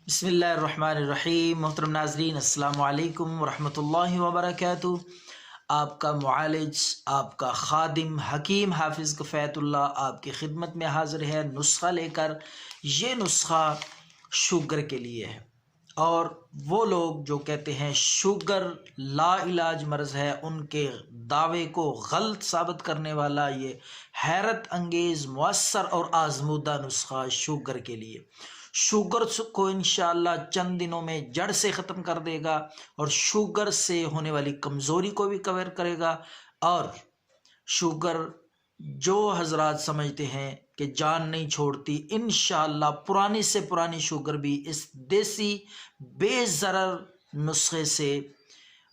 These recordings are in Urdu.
بسم اللہ الرحمن الرحیم۔ محترم ناظرین، السلام علیکم ورحمۃ اللہ وبرکاتہ۔ آپ کا معالج، آپ کا خادم حکیم حافظ کفایت اللہ آپ کی خدمت میں حاضر ہے نسخہ لے کر۔ یہ نسخہ شوگر کے لیے ہے، اور وہ لوگ جو کہتے ہیں شوگر لا علاج مرض ہے، ان کے دعوے کو غلط ثابت کرنے والا یہ حیرت انگیز مؤثر اور آزمودہ نسخہ شوگر کے لیے۔ شوگر کو انشاءاللہ چند دنوں میں جڑ سے ختم کر دے گا، اور شوگر سے ہونے والی کمزوری کو بھی کور کرے گا۔ اور شوگر جو حضرات سمجھتے ہیں کہ جان نہیں چھوڑتی، انشاءاللہ پرانی سے پرانی شوگر بھی اس دیسی بے ضرر نسخے سے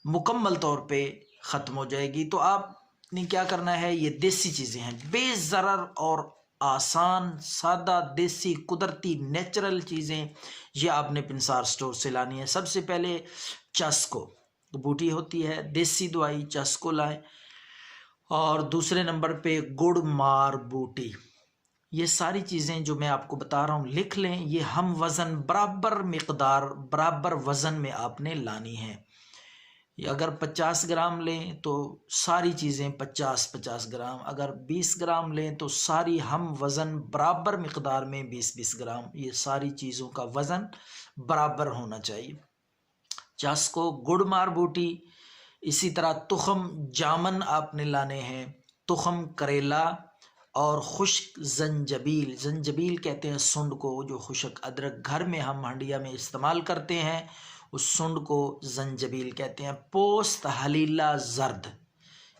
مکمل طور پہ ختم ہو جائے گی۔ تو آپ نے کیا کرنا ہے، یہ دیسی چیزیں ہیں، بے ضرر اور آسان، سادہ، دیسی، قدرتی، نیچرل چیزیں، یہ آپ نے پنسار سٹور سے لانی ہے۔ سب سے پہلے چسکو بوٹی ہوتی ہے، دیسی دوائی چسکو لائیں، اور دوسرے نمبر پہ گڑ مار بوٹی۔ یہ ساری چیزیں جو میں آپ کو بتا رہا ہوں لکھ لیں، یہ ہم وزن برابر مقدار برابر وزن میں آپ نے لانی ہے۔ اگر 50 گرام لیں تو ساری چیزیں 50 گرام، اگر 20 گرام لیں تو ساری ہم وزن برابر مقدار میں 20 گرام، یہ ساری چیزوں کا وزن برابر ہونا چاہیے۔ چسکو، گڑ مار بوٹی، اسی طرح تخم جامن آپ نے لانے ہیں، تخم کریلا، اور خشک زنجبیل۔ زنجبیل کہتے ہیں سنڈ کو، جو خشک ادرک گھر میں ہم ہنڈیا میں استعمال کرتے ہیں، اس سنڈ کو زنجبیل کہتے ہیں۔ پوست ہلیلہ زرد،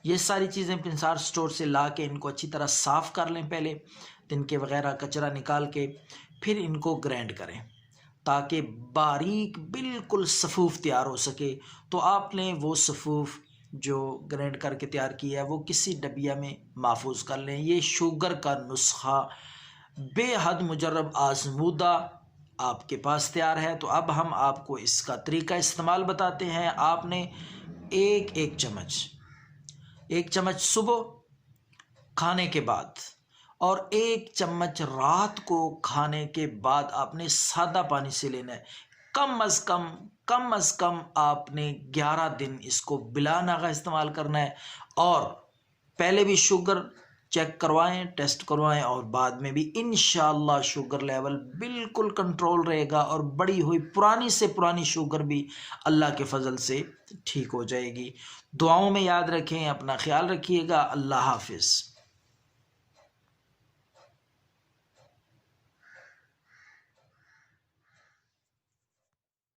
یہ ساری چیزیں پنسار سٹور سے لا کے ان کو اچھی طرح صاف کر لیں پہلے، تنکے وغیرہ کچرا نکال کے، پھر ان کو گرینڈ کریں تاکہ باریک بالکل صفوف تیار ہو سکے۔ تو آپ نے وہ صفوف جو گرینڈ کر کے تیار کیا ہے وہ کسی ڈبیا میں محفوظ کر لیں۔ یہ شوگر کا نسخہ بے حد مجرب آزمودہ آپ کے پاس تیار ہے۔ تو اب ہم آپ کو اس کا طریقہ استعمال بتاتے ہیں۔ آپ نے ایک چمچ صبح کھانے کے بعد، اور 1 چمچ رات کو کھانے کے بعد آپ نے سادہ پانی سے لینا ہے۔ کم از کم آپ نے 11 دن اس کو بلا ناغہ استعمال کرنا ہے، اور پہلے بھی شوگر چیک کروائیں، ٹیسٹ کروائیں، اور بعد میں بھی انشاءاللہ شوگر لیول بالکل کنٹرول رہے گا، اور بڑی ہوئی پرانی سے پرانی شوگر بھی اللہ کے فضل سے ٹھیک ہو جائے گی۔ دعاؤں میں یاد رکھیں، اپنا خیال رکھیے گا۔ اللہ حافظ۔